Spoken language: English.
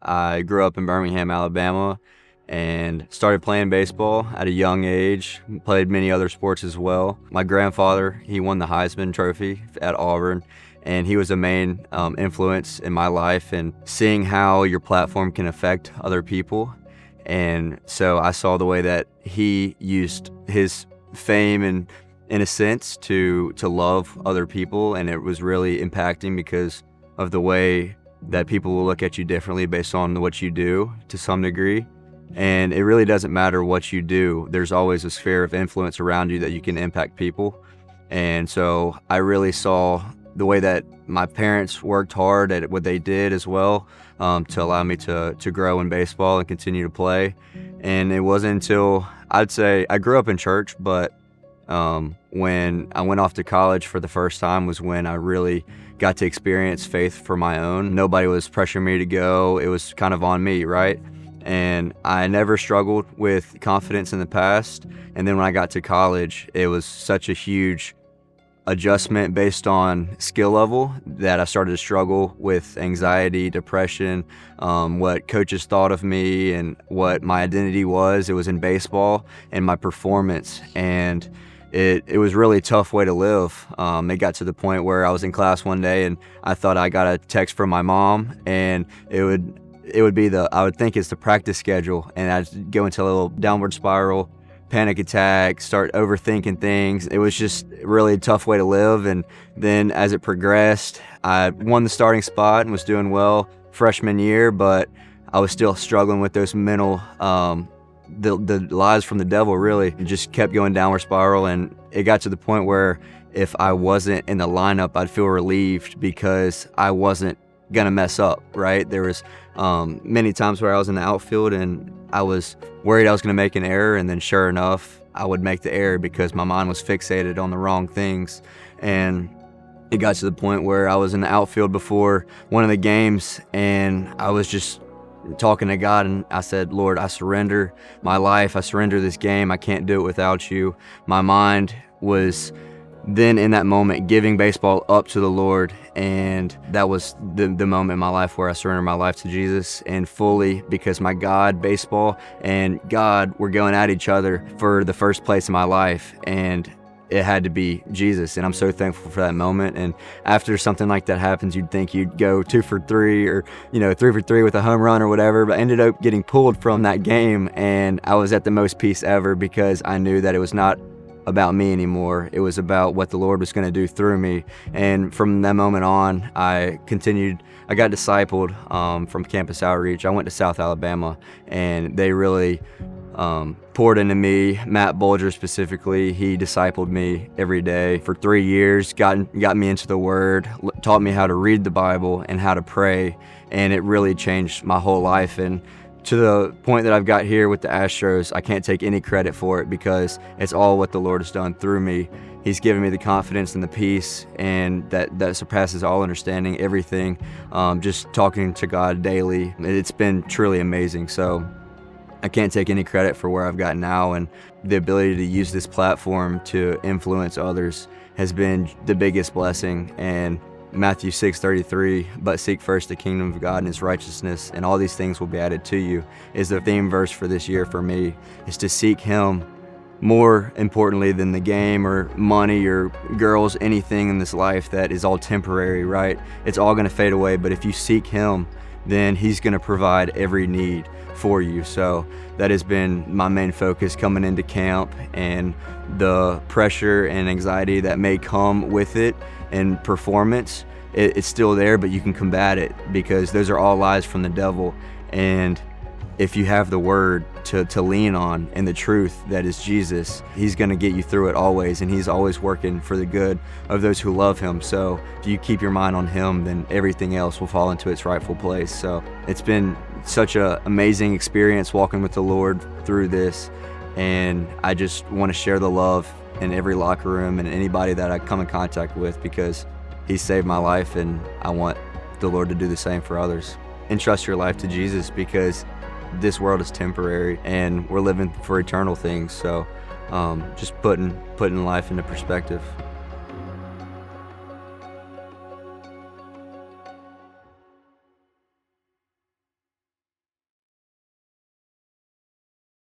I grew up in Birmingham, Alabama, and started playing baseball at a young age. Played many other sports as well. My grandfather, he won the Heisman Trophy at Auburn, and he was a main influence in my life and seeing how your platform can affect other people. And so I saw the way that he used his fame and, in a sense, to love other people, and it was really impacting because of the way that people will look at you differently based on what you do to some degree. And it really doesn't matter what you do. There's always a sphere of influence around you that you can impact people. And so I really saw the way that my parents worked hard at what they did as well, to allow me to grow in baseball and continue to play. And it wasn't until, I'd say, I grew up in church, but when I went off to college for the first time was when I really got to experience faith for my own. Nobody was pressuring me to go. It was kind of on me, right? And I never struggled with confidence in the past. And then when I got to college, it was such a huge adjustment based on skill level that I started to struggle with anxiety, depression, what coaches thought of me and what my identity was. It was in baseball and my performance. And it was really a tough way to live. It got to the point where I was in class one day and I thought I got a text from my mom, and it would be I would think it's the practice schedule, and I'd go into a little downward spiral, panic attack, start overthinking things. It was just really a tough way to live. And then as it progressed, I won the starting spot and was doing well freshman year, but I was still struggling with those mental, the lies from the devil really. It just kept going downward spiral, and it got to the point where if I wasn't in the lineup, I'd feel relieved because I wasn't gonna mess up, right? There was many times where I was in the outfield and I was worried I was gonna make an error, and then sure enough, I would make the error because my mind was fixated on the wrong things. And it got to the point where I was in the outfield before one of the games, and I was just talking to God, and I said, Lord, I surrender my life. I surrender this game. I can't do it without you. My mind was then in that moment giving baseball up to the Lord, and that was the moment in my life where I surrendered my life to Jesus and fully, because my God, baseball, and God were going at each other for the first place in my life, and it had to be Jesus. And I'm so thankful for that moment. And after something like that happens, you'd think you'd go 2 for 3 or 3 for 3 with a home run or whatever, but I ended up getting pulled from that game, and I was at the most peace ever because I knew that it was not about me anymore. It was about what the Lord was going to do through me. And from that moment on, I got discipled from Campus Outreach. I went to South Alabama, and they really poured into me. Matt Bolger specifically, he discipled me every day for 3 years, got me into the Word, taught me how to read the Bible and how to pray, and it really changed my whole life. And to the point that I've got here with the Astros, I can't take any credit for it because it's all what the Lord has done through me. He's given me the confidence and the peace, and that surpasses all understanding, everything. Just talking to God daily, it's been truly amazing. So I can't take any credit for where I've gotten now, and the ability to use this platform to influence others has been the biggest blessing. And Matthew 6:33, but seek first the kingdom of God and his righteousness, and all these things will be added to you, is the theme verse for this year for me, is to seek him more importantly than the game or money or girls, anything in this life that is all temporary, right? It's all gonna fade away, but if you seek him, then he's gonna provide every need for you. So that has been my main focus coming into camp, and the pressure and anxiety that may come with it and performance, it's still there, but you can combat it because those are all lies from the devil. And if you have the Word to lean on and the truth that is Jesus, he's going to get you through it always, and he's always working for the good of those who love him. So if you keep your mind on him, then everything else will fall into its rightful place. So it's been such an amazing experience walking with the Lord through this, and I just want to share the love in every locker room and anybody that I come in contact with, because he saved my life, and I want the Lord to do the same for others. Entrust your life to Jesus, because this world is temporary and we're living for eternal things. So just putting life into perspective.